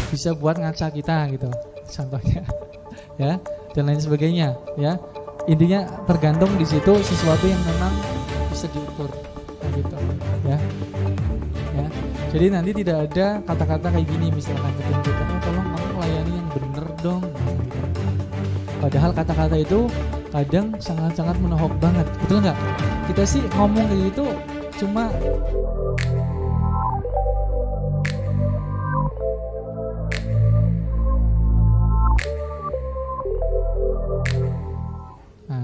bisa buat ngaca kita gitu contohnya ya, dan lain sebagainya ya. Intinya tergantung di situ sesuatu yang memang bisa diukur gitu ya. Ya. Jadi nanti tidak ada kata-kata kayak gini misalkan kita tolong kamu layani yang bener dong gitu. Padahal kata-kata itu kadang sangat-sangat menohok banget, betul nggak? Kita sih ngomong kayak gitu cuma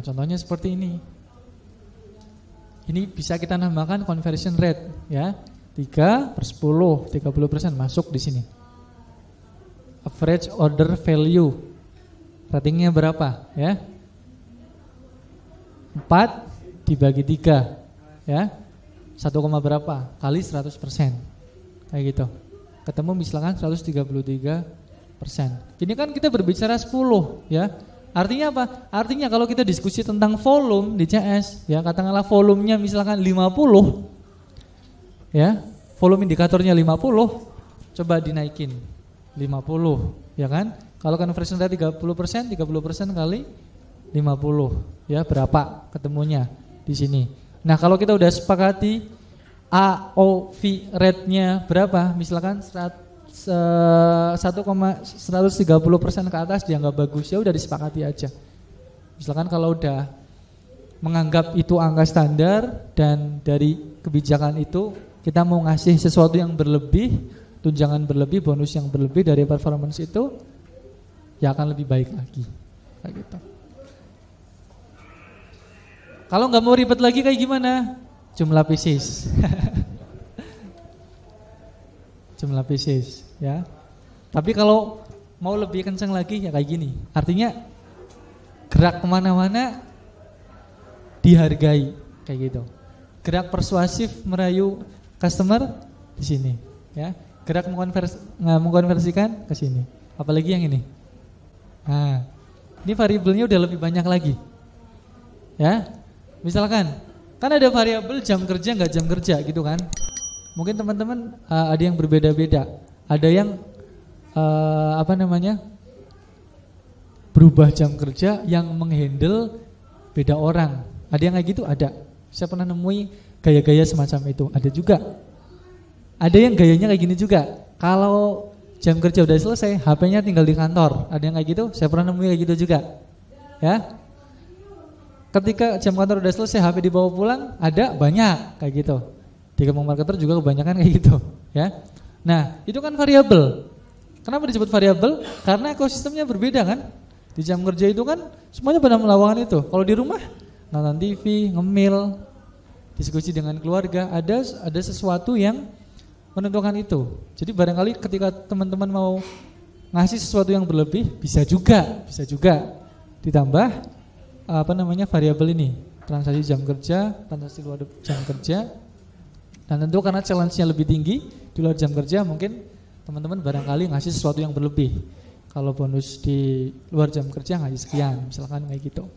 contohnya seperti ini. Ini bisa kita nambahkan conversion rate ya. 3/10, 30% masuk di sini. Average order value. Ratingnya berapa ya? 4 dibagi 3 ya. 1, berapa? Kali 100%. Kayak gitu. Ketemu misalkan 133%. Ini kan kita berbicara 10 ya. Artinya apa? Artinya kalau kita diskusi tentang volume di CS, ya katakanlah volumenya misalkan 50, ya volume indikatornya 50, coba dinaikin 50, ya kan? Kalau conversion rate 30%, 30% kali 50, ya berapa ketemunya di sini? Nah kalau kita udah sepakati AOV rate-nya berapa, misalkan 130% ke atas dianggap bagus, ya udah disepakati aja. Misalkan kalau udah menganggap itu angka standar dan dari kebijakan itu kita mau ngasih sesuatu yang berlebih, tunjangan berlebih, bonus yang berlebih dari performance itu, ya akan lebih baik lagi. Kayak gitu. Kalau nggak mau ribet lagi kayak gimana? Jumlah pieces. Jumlah pieces ya. Tapi kalau mau lebih kencang lagi ya kayak gini. Artinya gerak kemana-mana dihargai kayak gitu. Gerak persuasif merayu customer di sini ya. Gerak mengkonversikan ke sini. Apalagi yang ini. Nah, ini variabelnya udah lebih banyak lagi. Ya. Misalkan kan ada variabel jam kerja nggak jam kerja gitu kan. Mungkin teman-teman ada yang berbeda-beda. Ada yang berubah jam kerja yang menghandle beda orang. Ada yang kayak gitu, ada. Saya pernah nemui gaya-gaya semacam itu. Ada juga. Ada yang gayanya kayak gini juga. Kalau jam kerja udah selesai, HP-nya tinggal di kantor. Ada yang kayak gitu, saya pernah nemui kayak gitu juga. Ya. Ketika jam kantor udah selesai, HP dibawa pulang, ada banyak kayak gitu. Di kampung marketer juga kebanyakan kayak gitu, ya. Nah, itu kan variabel. Kenapa disebut variabel? Karena ekosistemnya berbeda kan. Di jam kerja itu kan semuanya pada melakukan itu. Kalau di rumah nonton TV, ngemil, diskusi dengan keluarga, ada sesuatu yang menentukan itu. Jadi barangkali ketika teman-teman mau ngasih sesuatu yang berlebih, bisa juga ditambah variabel ini. Transaksi jam kerja, transaksi luar jam kerja. Dan tentu karena challenge-nya lebih tinggi di luar jam kerja, mungkin teman-teman barangkali ngasih sesuatu yang berlebih. Kalau bonus di luar jam kerja ngasih sekian, misalkan kayak gitu.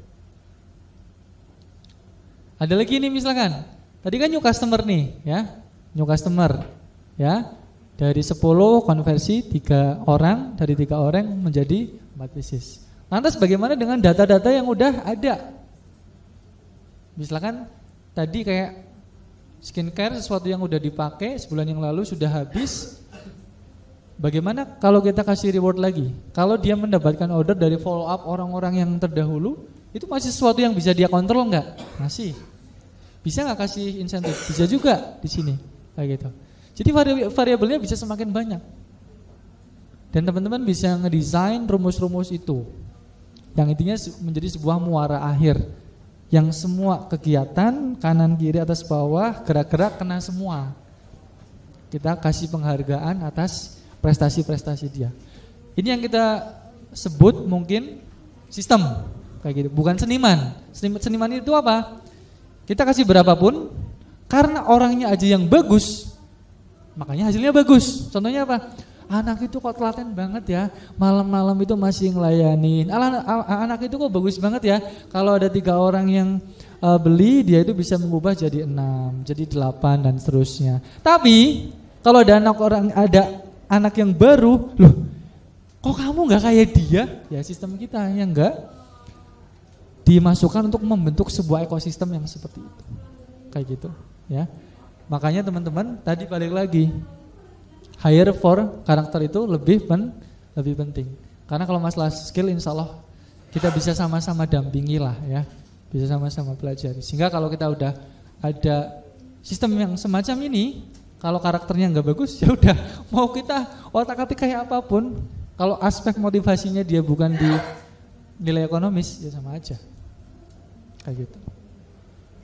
Ada lagi nih misalkan, tadi kan new customer nih, ya, new customer, ya, dari 10 konversi 3 orang, dari 3 orang menjadi 4 pieces. Lantas bagaimana dengan data-data yang udah ada? Misalkan tadi kayak skincare, sesuatu yang udah dipakai sebulan yang lalu sudah habis. Bagaimana kalau kita kasih reward lagi? Kalau dia mendapatkan order dari follow up orang-orang yang terdahulu, itu masih sesuatu yang bisa dia kontrol nggak? Masih. Bisa nggak kasih insentif? Bisa juga di sini kayak gitu. Jadi variabelnya bisa semakin banyak. Dan teman-teman bisa ngedesain rumus-rumus itu, yang intinya menjadi sebuah muara akhir, yang semua kegiatan kanan kiri atas bawah gerak-gerak kena semua. Kita kasih penghargaan atas prestasi-prestasi dia. Ini yang kita sebut mungkin sistem kayak gitu, bukan seniman. Seniman itu apa? Kita kasih berapapun, karena orangnya aja yang bagus, makanya hasilnya bagus. Contohnya apa? Anak itu kok telaten banget ya, malam-malam itu masih ngelayanin. Anak itu kok bagus banget ya, kalau ada 3 orang yang beli, dia itu bisa mengubah jadi 6, jadi 8 dan seterusnya. Tapi kalau ada anak yang baru, loh kok kamu nggak kayak dia? Ya sistem kita yang nggak dimasukkan untuk membentuk sebuah ekosistem yang seperti itu, kayak gitu, ya. Makanya teman-teman tadi balik lagi, hire for karakter itu lebih penting. Karena kalau masalah skill, insya Allah kita bisa sama-sama dampingi lah, ya, bisa sama-sama pelajari. Sehingga kalau kita udah ada sistem yang semacam ini, kalau karakternya nggak bagus, ya udah mau kita otak-atik kayak apapun, kalau aspek motivasinya dia bukan di nilai ekonomis, ya sama aja, kayak gitu.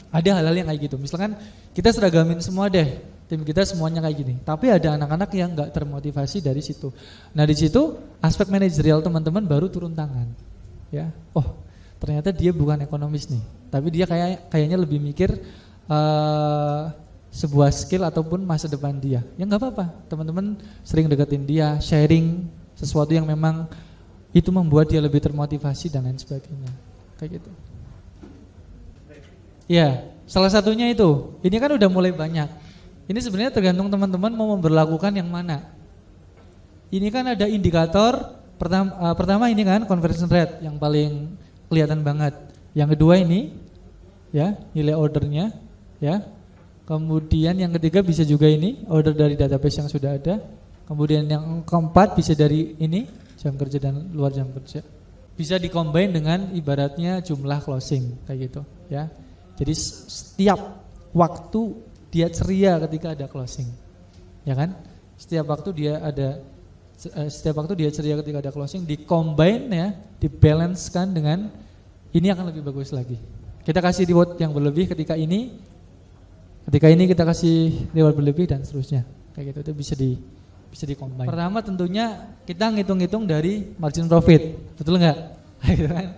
Ada hal-hal yang kayak gitu. Misalkan kita seragamin semua deh, tim kita semuanya kayak gini, tapi ada anak-anak yang nggak termotivasi dari situ. Nah di situ aspek manajerial teman-teman baru turun tangan, ya. Oh ternyata dia bukan ekonomis nih, tapi dia kayaknya lebih mikir sebuah skill ataupun masa depan dia. Ya nggak apa-apa, teman-teman sering deketin dia, sharing sesuatu yang memang itu membuat dia lebih termotivasi dan lain sebagainya, kayak gitu. Ya, salah satunya itu. Ini kan udah mulai banyak. Ini sebenarnya tergantung teman-teman mau memberlakukan yang mana. Ini kan ada indikator pertama ini kan conversion rate yang paling kelihatan banget. Yang kedua ini, ya, nilai ordernya, ya. Kemudian yang ketiga bisa juga ini order dari database yang sudah ada. Kemudian yang keempat bisa dari ini jam kerja dan luar jam kerja. Bisa dikombin dengan ibaratnya jumlah closing kayak gitu, ya. Jadi setiap waktu dia ceria ketika ada closing, ya kan? Setiap waktu dia ceria ketika ada closing, dikombin ya, dibalancekan dengan ini akan lebih bagus lagi. Kita kasih reward yang berlebih ketika ini kita kasih reward berlebih dan seterusnya. Kayak gitu, itu bisa dikombin. Pertama tentunya kita ngitung-ngitung dari margin profit, betul nggak? Gitu kan?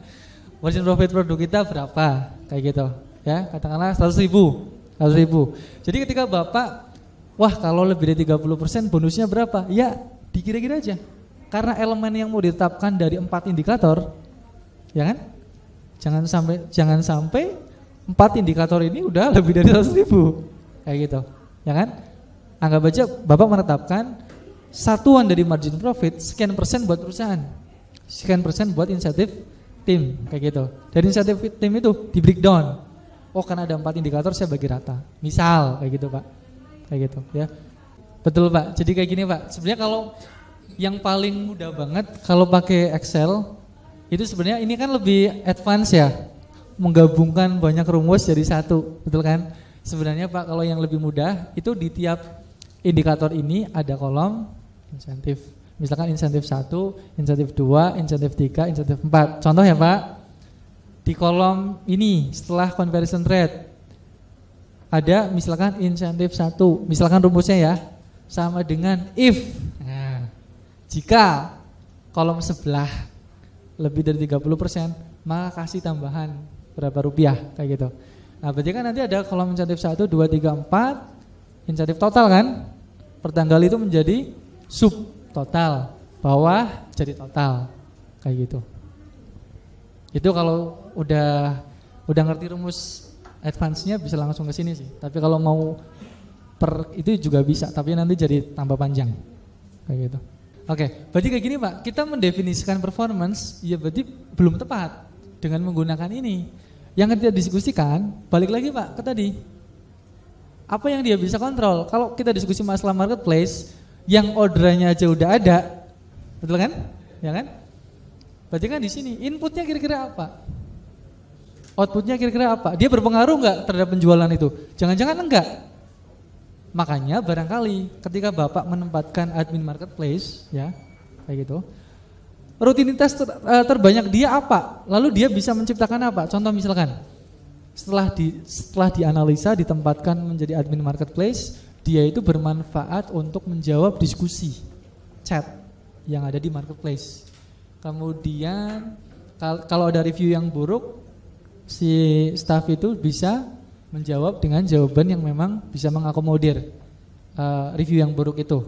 Margin profit produk kita berapa? Kayak gitu, ya. Katakanlah 100.000. Jadi ketika Bapak, wah kalau lebih dari 30% bonusnya berapa? Ya dikira-kira aja. Karena elemen yang mau ditetapkan dari 4 indikator, ya kan? Jangan sampai 4 indikator ini udah lebih dari 100.000, kayak gitu, ya kan? Anggap aja Bapak menetapkan satuan dari margin profit sekian persen buat perusahaan, sekian persen buat insentif tim, kayak gitu. Dari insentif tim itu di breakdown. Oh karena ada 4 indikator saya bagi rata. Misal kayak gitu Pak, kayak gitu, ya. Betul Pak. Jadi kayak gini Pak. Sebenarnya kalau yang paling mudah banget kalau pakai Excel itu sebenarnya ini kan lebih advance ya. Menggabungkan banyak rumus jadi satu, betul kan? Sebenarnya Pak kalau yang lebih mudah itu di tiap indikator ini ada kolom insentif. Misalkan insentif 1, insentif 2, insentif 3, insentif 4. Contoh ya Pak, di kolom ini setelah conversion rate ada misalkan insentif 1, misalkan rumusnya ya sama dengan if. Nah, jika kolom sebelah lebih dari 30%, maka kasih tambahan berapa rupiah, kayak gitu. Nah berarti kan nanti ada kolom insentif 1, 2, 3, 4 insentif total kan, per tanggal itu menjadi sub total, bawah jadi total, kayak gitu. Itu kalau udah ngerti rumus advance-nya bisa langsung ke sini sih. Tapi kalau mau per itu juga bisa, tapi nanti jadi tambah panjang, kayak gitu. Oke, berarti kayak gini Pak, kita mendefinisikan performance, ya berarti belum tepat dengan menggunakan ini. Yang kita diskusikan, balik lagi Pak ke tadi, apa yang dia bisa kontrol? Kalau kita diskusi masalah marketplace, yang orderannya aja udah ada, betul kan? Ya kan? Berarti kan di sini inputnya kira-kira apa? Outputnya kira-kira apa? Dia berpengaruh nggak terhadap penjualan itu? Jangan-jangan enggak. Makanya barangkali ketika Bapak menempatkan admin marketplace, ya kayak gitu, rutinitas terbanyak dia apa? Lalu dia bisa menciptakan apa? Contoh misalkan setelah dianalisa, ditempatkan menjadi admin marketplace, dia itu bermanfaat untuk menjawab diskusi chat yang ada di marketplace. Kemudian kalau ada review yang buruk, si staff itu bisa menjawab dengan jawaban yang memang bisa mengakomodir review yang buruk itu.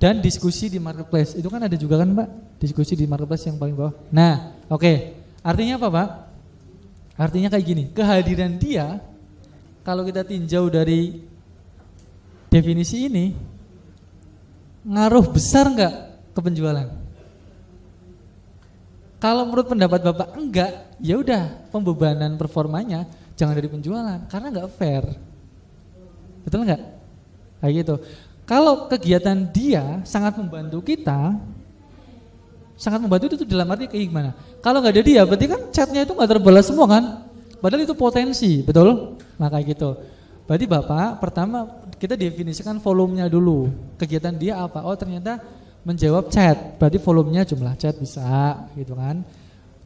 Dan diskusi di marketplace, itu kan ada juga kan Pak, diskusi di marketplace yang paling bawah. Nah, oke. Artinya apa Pak? Artinya kayak gini, kehadiran dia, kalau kita tinjau dari definisi ini, ngaruh besar nggak ke penjualan? Kalau menurut pendapat Bapak enggak, ya udah pembebanan performanya jangan dari penjualan karena enggak fair. Betul enggak? Kayak gitu. Kalau kegiatan dia sangat membantu kita, sangat membantu itu dalam arti kayak gimana? Kalau enggak ada dia, berarti kan chatnya itu enggak terbalas semua kan? Padahal itu potensi, betul? Nah kayak gitu. Berarti Bapak pertama kita definisikan volumenya dulu. Kegiatan dia apa? Oh ternyata menjawab chat, berarti volumenya jumlah chat bisa gitu kan.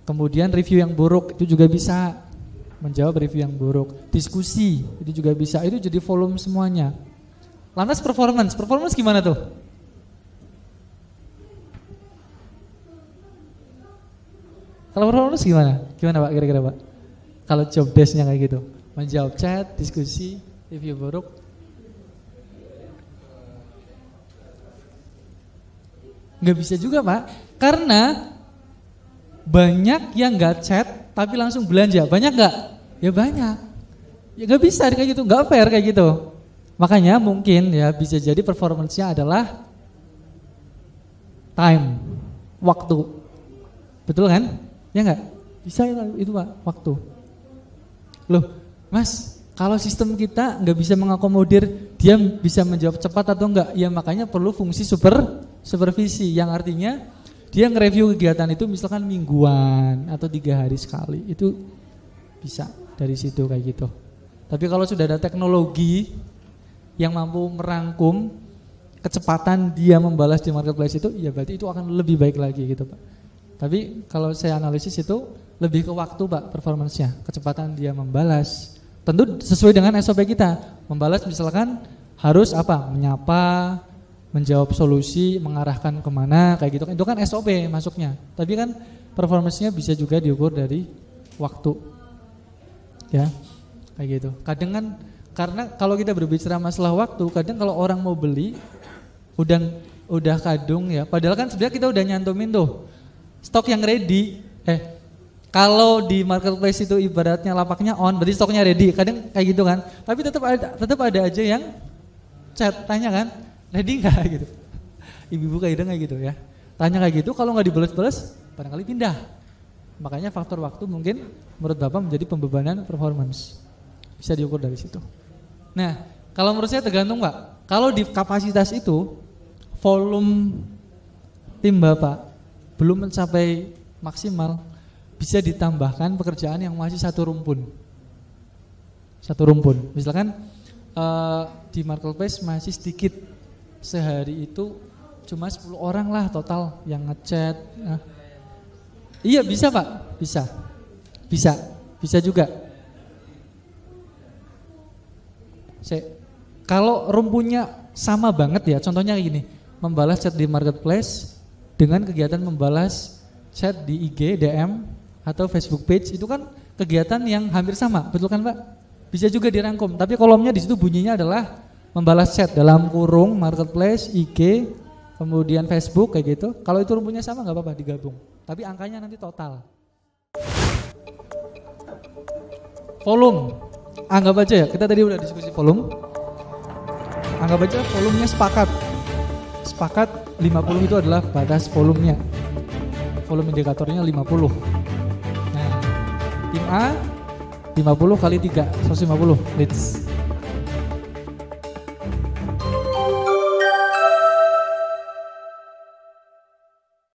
Kemudian review yang buruk itu juga bisa, menjawab review yang buruk. Diskusi itu juga bisa, itu jadi volume semuanya. Lantas performance gimana tuh? Kalau performance gimana? Gimana Pak kira-kira Pak? Kalau job desk-nya kayak gitu, menjawab chat, diskusi, review buruk. Nggak bisa juga Pak, karena banyak yang nggak chat tapi langsung belanja, banyak nggak? Ya banyak, ya nggak bisa kayak gitu, nggak fair kayak gitu. Makanya mungkin ya bisa jadi performance-nya adalah time, waktu, betul kan? Ya nggak? Bisa itu Pak, waktu. Loh Mas, kalau sistem kita nggak bisa mengakomodir dia bisa menjawab cepat atau enggak, ya makanya perlu fungsi supervisi yang artinya dia nge-review kegiatan itu misalkan mingguan atau 3 hari sekali, itu bisa dari situ kayak gitu. Tapi kalau sudah ada teknologi yang mampu merangkum kecepatan dia membalas di marketplace itu, ya berarti itu akan lebih baik lagi gitu Pak. Tapi kalau saya analisis itu lebih ke waktu Pak, performance-nya, kecepatan dia membalas. Tentu sesuai dengan SOP kita. Membalas misalkan harus apa? Menyapa, menjawab solusi, mengarahkan kemana, kayak gitu. Itu kan SOP masuknya. Tapi kan performance-nya bisa juga diukur dari waktu. Ya, kayak gitu. Kadang kan karena kalau kita berbicara masalah waktu, kadang kalau orang mau beli udah kadung ya. Padahal kan sebenarnya kita udah nyantumin tuh stok yang ready. Kalau di marketplace itu ibaratnya lapaknya on, berarti stoknya ready. Kadang kayak gitu kan. Tapi tetap ada aja yang chat tanya kan, ready nggak gitu. Ibu-ibu kadang kayak gitu ya. Tanya kayak gitu, kalau nggak dibalas-balas, barangkali pindah. Makanya faktor waktu mungkin menurut Bapak menjadi pembebanan performance. Bisa diukur dari situ. Nah, kalau menurut saya tergantung Pak. Kalau di kapasitas itu volume tim Bapak belum mencapai maksimal, bisa ditambahkan pekerjaan yang masih satu rumpun. Misalkan di marketplace masih sedikit, sehari itu cuma 10 orang lah total yang ngechat. Iya bisa Pak, bisa juga. Kalau rumpunnya sama banget ya, contohnya kayak gini, membalas chat di marketplace dengan kegiatan membalas chat di IG, DM atau Facebook page, itu kan kegiatan yang hampir sama, betul kan Pak? Bisa juga dirangkum, tapi kolomnya di situ bunyinya adalah membalas chat dalam kurung marketplace, IG, kemudian Facebook kayak gitu. Kalau itu rumpunnya sama nggak apa-apa digabung, tapi angkanya nanti total. Volume, anggap aja ya, kita tadi udah diskusi volume. Anggap aja volumenya sepakat 50 itu adalah batas volumenya. Volume indikatornya 50. Nah, tim A 50 kali 3, 150 leads.